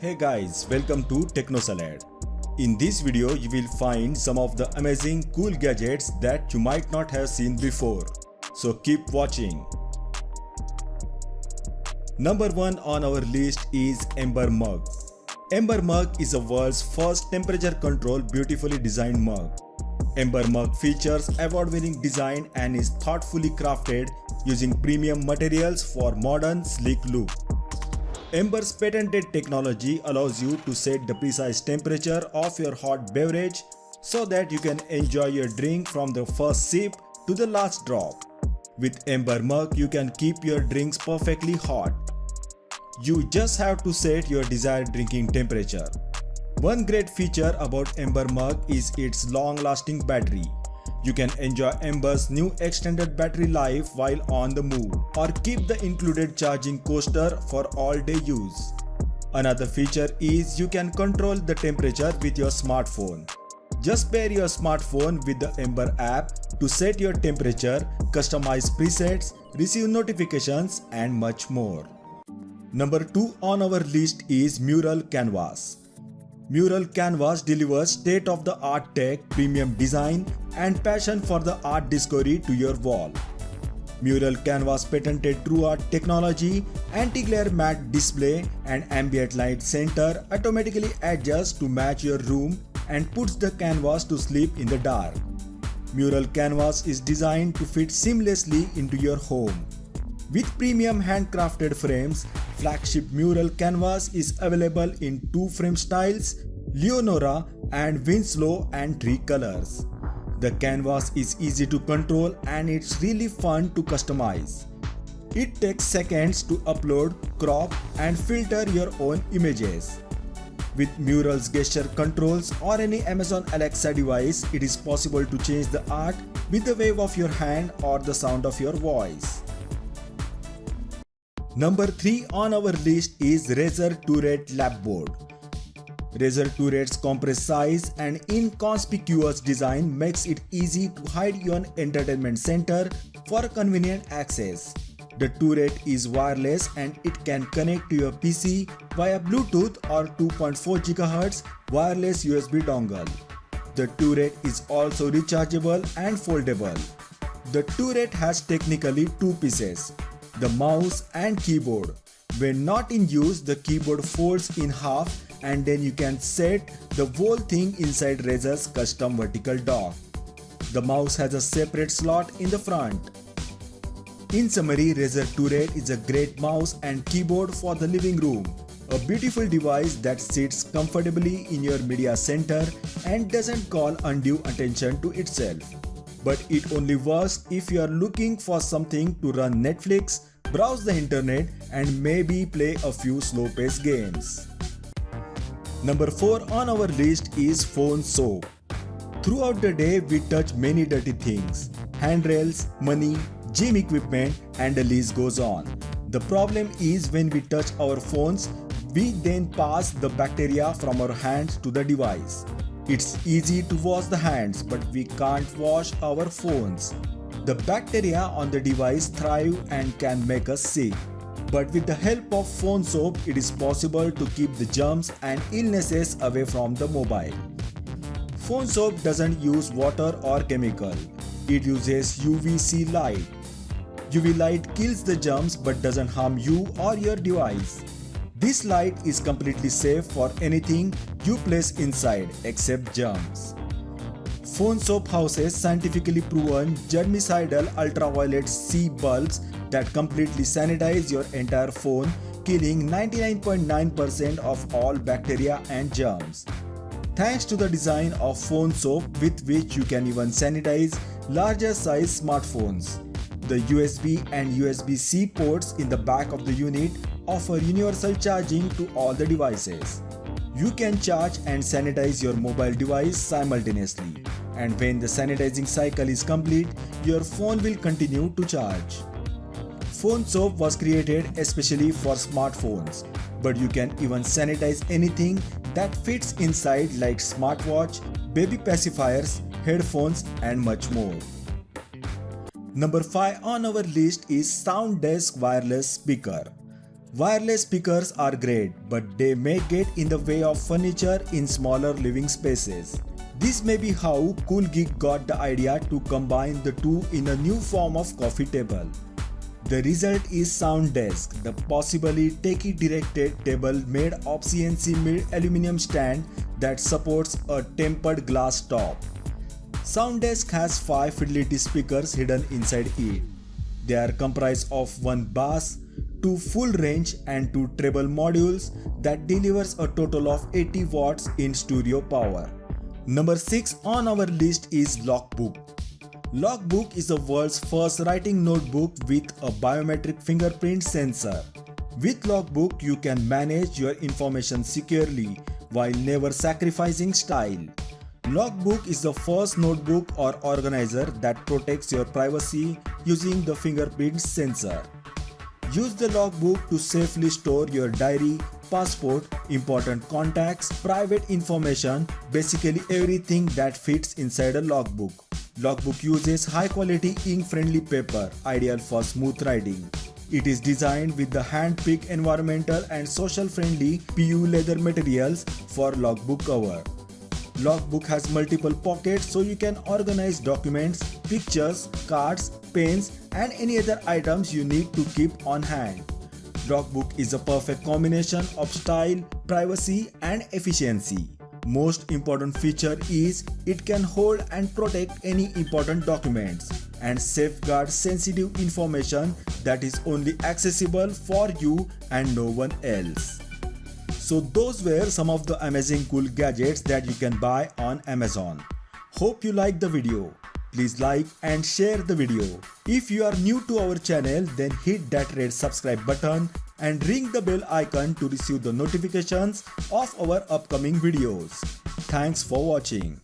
Hey guys, welcome to TechnoSalad. In this video, you will find some of the amazing cool gadgets that you might not have seen before. So keep watching. Number 1 on our list is Ember Mug. Ember Mug is the world's first temperature control beautifully designed mug. Ember Mug features award-winning design and is thoughtfully crafted using premium materials for modern, sleek look. Ember's patented technology allows you to set the precise temperature of your hot beverage so that you can enjoy your drink from the first sip to the last drop. With Ember Mug, you can keep your drinks perfectly hot. You just have to set your desired drinking temperature. One great feature about Ember Mug is its long-lasting battery. You can enjoy Ember's new extended battery life while on the move, or keep the included charging coaster for all-day use. Another feature is you can control the temperature with your smartphone. Just pair your smartphone with the Ember app to set your temperature, customize presets, receive notifications, and much more. Number 2 on our list is Mural Canvas. Mural Canvas delivers state-of-the-art tech, premium design, and passion for the art discovery to your wall. Mural Canvas patented TrueArt technology, anti-glare matte display, and ambient light center automatically adjusts to match your room and puts the canvas to sleep in the dark. Mural Canvas is designed to fit seamlessly into your home. With premium handcrafted frames, flagship Mural Canvas is available in 2 frame styles, Leonora and Winslow, and 3 colors. The canvas is easy to control and it's really fun to customize. It takes seconds to upload, crop, and filter your own images. With Mural's gesture controls or any Amazon Alexa device, it is possible to change the art with the wave of your hand or the sound of your voice. Number 3 on our list is Razer Turret Lapboard. Razer Turret's compressed size and inconspicuous design makes it easy to hide your entertainment center for convenient access. The turret is wireless and it can connect to your PC via Bluetooth or 2.4 GHz wireless USB dongle. The turret is also rechargeable and foldable. The turret has technically 2 pieces, the mouse and keyboard. When not in use, the keyboard folds in half and then you can set the whole thing inside Razer's custom vertical dock. The mouse has a separate slot in the front. In summary, Razer Turret is a great mouse and keyboard for the living room. A beautiful device that sits comfortably in your media center and doesn't call undue attention to itself. But it only works if you are looking for something to run Netflix, browse the internet, and maybe play a few slow-paced games. Number 4 on our list is Phone Soap. Throughout the day, we touch many dirty things: handrails, money, gym equipment, and the list goes on. The problem is when we touch our phones, we then pass the bacteria from our hands to the device. It's easy to wash the hands, but we can't wash our phones. The bacteria on the device thrive and can make us sick. But with the help of Phone Soap, it is possible to keep the germs and illnesses away from the mobile. Phone Soap doesn't use water or chemical. It uses UVC light. UV light kills the germs but doesn't harm you or your device. This light is completely safe for anything you place inside except germs. Phone Soap houses scientifically proven germicidal ultraviolet C bulbs that completely sanitize your entire phone, killing 99.9% of all bacteria and germs. Thanks to the design of Phone Soap, with which you can even sanitize larger size smartphones. The USB and USB-C ports in the back of the unit offer universal charging to all the devices. You can charge and sanitize your mobile device simultaneously, and when the sanitizing cycle is complete, your phone will continue to charge. Phone Soap was created especially for smartphones, but you can even sanitize anything that fits inside, like smartwatch, baby pacifiers, headphones, and much more. Number 5 on our list is SoundDesk Wireless Speaker. Wireless speakers are great, but they may get in the way of furniture in smaller living spaces. This may be how Cool Geek got the idea to combine the two in a new form of coffee table. The result is Sound Desk, the possibly techie-directed table made of CNC milled aluminum stand that supports a tempered glass top. Sound Desk has 5 fidelity speakers hidden inside it. They are comprised of one bass, 2 full range and 2 treble modules that delivers a total of 80 watts in stereo power. Number 6 on our list is Logbook. Logbook is the world's first writing notebook with a biometric fingerprint sensor. With Logbook, you can manage your information securely while never sacrificing style. Logbook is the first notebook or organizer that protects your privacy using the fingerprint sensor. Use the Logbook to safely store your diary, passport, important contacts, private information, basically everything that fits inside a logbook. Logbook uses high-quality ink-friendly paper, ideal for smooth writing. It is designed with the hand-picked environmental and social-friendly PU leather materials for logbook cover. Logbook has multiple pockets so you can organize documents, pictures, cards, pens and any other items you need to keep on hand. Logbook is a perfect combination of style, privacy and efficiency. Most important feature is it can hold and protect any important documents and safeguard sensitive information that is only accessible for you and no one else. So those were some of the amazing cool gadgets that you can buy on Amazon. Hope you liked the video. Please like and share the video. If you are new to our channel, then hit that red subscribe button and ring the bell icon to receive the notifications of our upcoming videos. Thanks for watching.